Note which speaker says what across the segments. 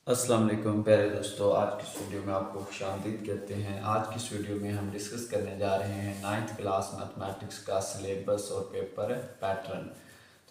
Speaker 1: अस्सलाम वालेकुम प्यारे दोस्तों, आज की इस वीडियो में आपको खुशामदीद कहते हैं। आज की इस वीडियो में हम डिस्कस करने जा रहे हैं 9th क्लास मैथमेटिक्स का सिलेबस और पेपर पैटर्न।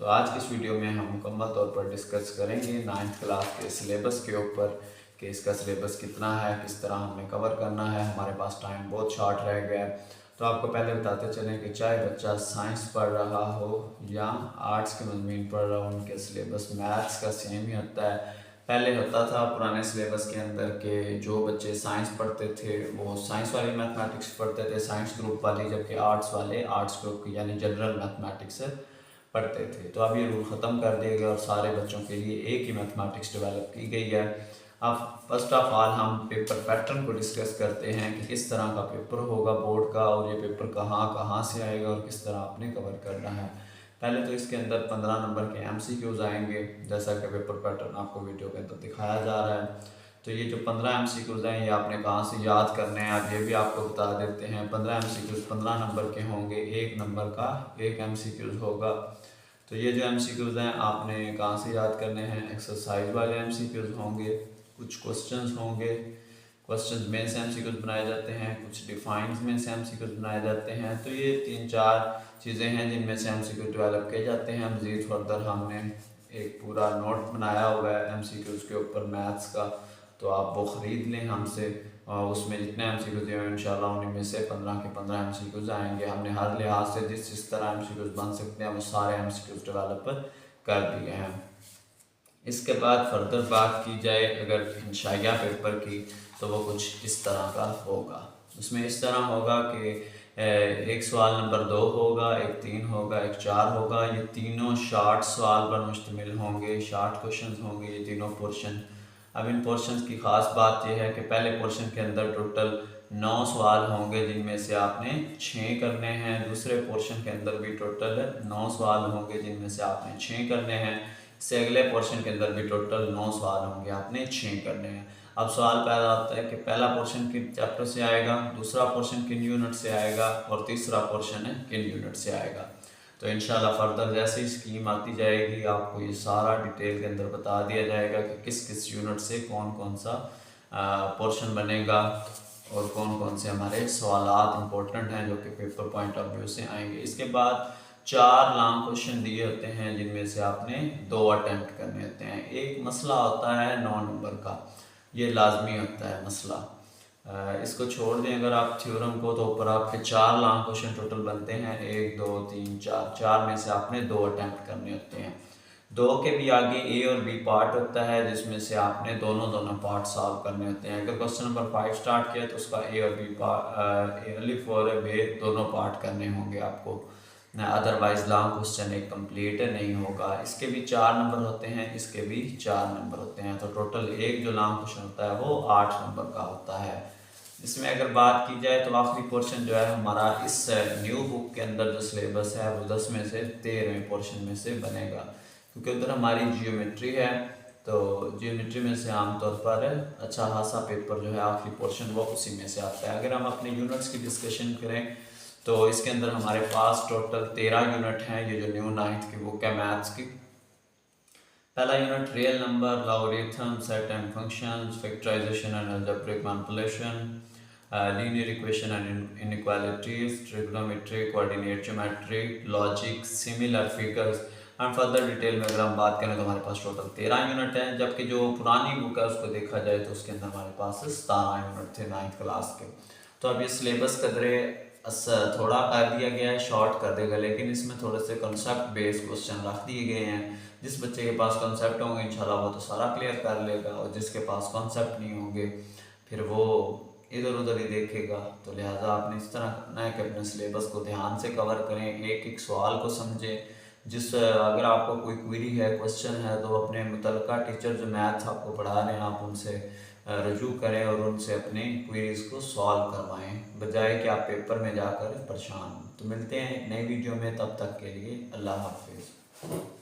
Speaker 1: तो आज की इस वीडियो में हम मुकम्मल तौर पर डिस्कस करेंगे 9th क्लास के सिलेबस के ऊपर कि इसका सिलेबस कितना है, किस तरह हमें कवर करना है। हमारे पास टाइम बहुत शॉर्ट रह गया है। तो आपको पहले बताते चलें कि चाहे बच्चा साइंस पढ़ रहा हो या आर्ट्स के मज़मून पढ़ रहा हो, उनके सिलेबस मैथ्स का सेम ही होता है। पहले होता था पुराने सिलेबस के अंदर के जो बच्चे साइंस पढ़ते थे वो साइंस वाली मैथमेटिक्स पढ़ते थे, साइंस ग्रुप वाली, जबकि आर्ट्स वाले आर्ट्स ग्रुप की यानी जनरल मैथमेटिक्स पढ़ते थे। तो अब ये रूल ख़त्म कर दिया गया और सारे बच्चों के लिए एक ही मैथमेटिक्स डेवलप की गई है। अब फर्स्ट ऑफ ऑल हम पेपर पैटर्न को डिस्कस करते हैं कि किस तरह का पेपर होगा बोर्ड का, और ये पेपर कहाँ कहाँ से आएगा और किस तरह आपने कवर करना है। पहले तो इसके अंदर 15 नंबर के MCQs आएंगे, जैसा कि पेपर पैटर्न आपको वीडियो के अंदर दिखाया जा रहा है। तो ये जो 15 MCQs हैं ये आपने कहाँ से याद करने हैं, अब ये भी आपको बता देते हैं। 15 MCQs 15 नंबर के होंगे, 1 नंबर का 1 MCQs होगा। तो ये जो MCQs हैं आपने कहाँ से याद करने हैं, एक्सरसाइज वाले MCQs होंगे, कुछ क्वेश्चंस होंगे, क्वेश्चंस में से MCQs बनाए जाते हैं, कुछ डिफाइंस में से MCQs बनाए जाते हैं। तो ये 3-4 चीज़ें हैं जिनमें से MCQ डेवलप किए जाते हैं। मज़ीद फर्दर हमने एक पूरा नोट बनाया हुआ है MCQs के ऊपर मैथ्स का, तो आप वो ख़रीद लें हमसे। और उसमें जितने MCQs हैं इंशाल्लाह उनमें से 15 के 15 MCQs आएंगे। हमने हर लिहाज से जिस तरह MCQs बन सकते हैं वो सारे MCQs डेवलप कर दिए हैं। इसके बाद फर्दर बात की जाए अगर इंशाइया पेपर की, तो वो कुछ इस तरह का होगा। उसमें इस तरह होगा कि एक सवाल नंबर 2 होगा, एक 3 होगा, एक 4 होगा। ये तीनों शार्ट सवाल पर मुश्तमिल होंगे, शार्ट क्वेश्चंस होंगे ये तीनों पोर्शन। अब इन पोर्शंस की ख़ास बात यह है कि पहले पोर्शन के अंदर टोटल 9 सवाल होंगे जिनमें से आपने 6 करने हैं। दूसरे पोर्शन के अंदर भी टोटल 9 सवाल होंगे जिनमें से आपने 6 करने हैं। इससे अगले पोर्शन के अंदर भी टोटल 9 सवाल होंगे, आपने 6 करने हैं। अब सवाल पैदा होता है कि पहला पोर्शन किन चैप्टर से आएगा, दूसरा पोर्शन किन यूनिट से आएगा और तीसरा पोर्शन है किन यूनिट से आएगा। तो इंशाल्लाह फर्दर जैसे ही स्कीम आती जाएगी आपको ये सारा डिटेल के अंदर बता दिया जाएगा कि किस किस यूनिट से कौन कौन सा पोर्शन बनेगा और कौन कौन से हमारे सवालात इंपॉर्टेंट हैं जो कि पेपर पॉइंट ऑफ व्यू से आएंगे। इसके बाद 4 लॉन्ग क्वेश्चन दिए होते हैं जिनमें से आपने 2 अटेम्प्ट करने होते हैं। एक मसला होता है 9 नंबर का, ये लाजमी होता है मसला। इसको छोड़ दें अगर आप थ्योरम को, तो ऊपर आपके 4 लॉन्ग क्वेश्चन टोटल बनते हैं, 1 2 3 4। 4 में से आपने 2 अटेम्प्ट करने होते हैं। 2 के भी आगे A और B पार्ट होता है जिसमें से आपने दोनों पार्ट सॉल्व करने होते हैं। अगर क्वेश्चन नंबर 5 स्टार्ट किया तो उसका A और B पार्ट, अलिफ और बे दोनों पार्ट करने होंगे आपको, अदरवाइज लॉन्ग क्वेश्चन एक कंप्लीट नहीं होगा। इसके भी 4 नंबर होते हैं, इसके भी 4 नंबर होते हैं। तो टोटल एक जो लॉन्ग क्वेश्चन होता है वो 8 नंबर का होता है। इसमें अगर बात की जाए तो आखिरी पोर्शन जो है हमारा इस न्यू बुक के अंदर जो सिलेबस है वो 10 में से 13वें पोर्शन में से बनेगा, क्योंकि उधर हमारी जियोमेट्री है। तो जियोमेट्री में से आमतौर पर अच्छा खासा पेपर जो है आखिरी पोर्शन वो उसी में से आता है। अगर हम अपने यूनिट्स की डिस्कशन करें तो इसके अंदर हमारे पास टोटल 13 यूनिट हैं। ये जो न्यू 9th की बुक है मैथ्स की, पहला unit real number, logarithm, set and functions, factorisation and algebraic manipulation, linear equation and inequalities, trigonometry, coordinate geometry, logic, similar figures and further detail में अगर हम बात करें तो हमारे पास टोटल 13 यूनिट हैं। जबकि जो पुरानी बुक है उसको देखा जाए तो उसके अंदर हमारे पास 17 यूनिट थे 9th क्लास के। तो अब ये सिलेबस कदरे थोड़ा कर दिया गया है, शॉर्ट कर देगा, लेकिन इसमें थोड़े से कंसेप्ट बेस्ड क्वेश्चन रख दिए गए हैं। जिस बच्चे के पास कंसेप्ट होंगे इंशाल्लाह वो तो सारा क्लियर कर लेगा, और जिसके पास कंसेप्ट नहीं होंगे फिर वो इधर उधर ही देखेगा। तो लिहाजा आपने इस तरह करना है कि अपने सिलेबस को ध्यान से कवर करें, एक एक सवाल को समझें। अगर आपको कोई क्वेरी है, क्वेश्चन है, तो अपने मुतल्लिका टीचर जो मैथ आपको पढ़ा रहे हैं आप उनसे रजू करें और उनसे अपनी क्वेरीज को सॉल्व करवाएं, बजाय कि आप पेपर में जाकर परेशान हो। तो मिलते हैं एक नई वीडियो में, तब तक के लिए अल्लाह हाफिज़।